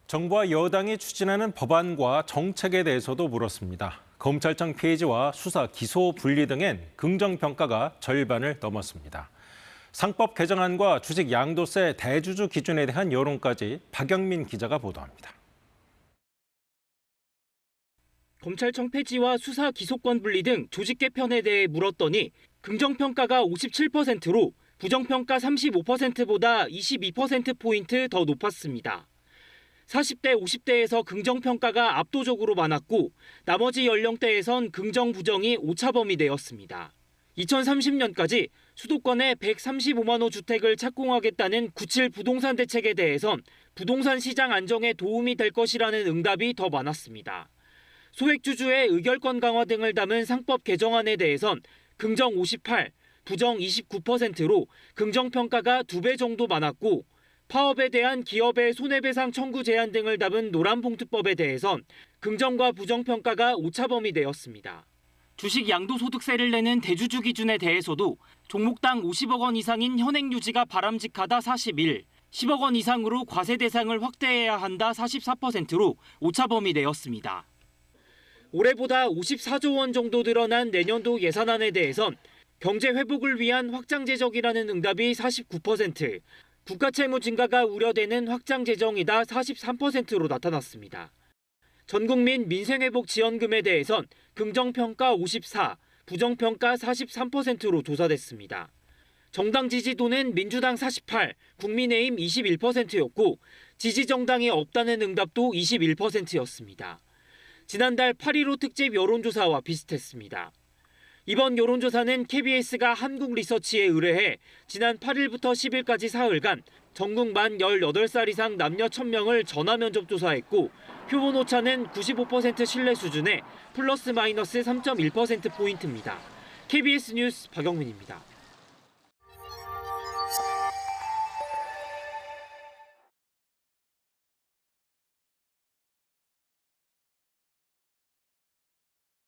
정부와 여당이 추진하는 법안과 정책에 대해서도 물었습니다. 검찰청 폐지와 수사, 기소 분리 등엔 긍정평가가 절반을 넘었습니다. 상법 개정안과 주식 양도세 대주주 기준에 대한 여론까지 박영민 기자가 보도합니다. 검찰청 폐지와 수사 기소권 분리 등 조직 개편에 대해 물었더니 긍정평가가 57%로 부정평가 35%보다 22%포인트 더 높았습니다. 40대, 50대에서 긍정평가가 압도적으로 많았고 나머지 연령대에선 긍정, 부정이 오차범위 되었습니다. 2030년까지 수도권에 135만 호 주택을 착공하겠다는 97 부동산 대책에 대해선 부동산 시장 안정에 도움이 될 것이라는 응답이 더 많았습니다. 소액주주의 의결권 강화 등을 담은 상법 개정안에 대해선 긍정 58, 부정 29%로 긍정평가가 2배 정도 많았고 파업에 대한 기업의 손해배상 청구 제한 등을 담은 노란봉투법에 대해선 긍정과 부정평가가 오차범위 되었습니다. 주식 양도소득세를 내는 대주주 기준에 대해서도 종목당 50억 원 이상인 현행 유지가 바람직하다 41, 10억 원 이상으로 과세 대상을 확대해야 한다 44%로 오차범위 되었습니다. 올해보다 54조 원 정도 늘어난 내년도 예산안에 대해선 경제 회복을 위한 확장 재정이라는 응답이 49%, 국가 채무 증가가 우려되는 확장 재정이다 43%로 나타났습니다. 전국민 민생회복 지원금에 대해선 긍정평가 54, 부정평가 43%로 조사됐습니다. 정당 지지도는 민주당 48, 국민의힘 21%였고 지지정당이 없다는 응답도 21%였습니다. 지난달 8.15 특집 여론조사와 비슷했습니다. 이번 여론조사는 KBS가 한국리서치에 의뢰해 지난 8일부터 10일까지 사흘간 전국 만 18살 이상 남녀 1000명을 전화 면접 조사했고 표본 오차는 95% 신뢰 수준에 플러스 마이너스 3.1%포인트입니다. KBS 뉴스 박영민입니다.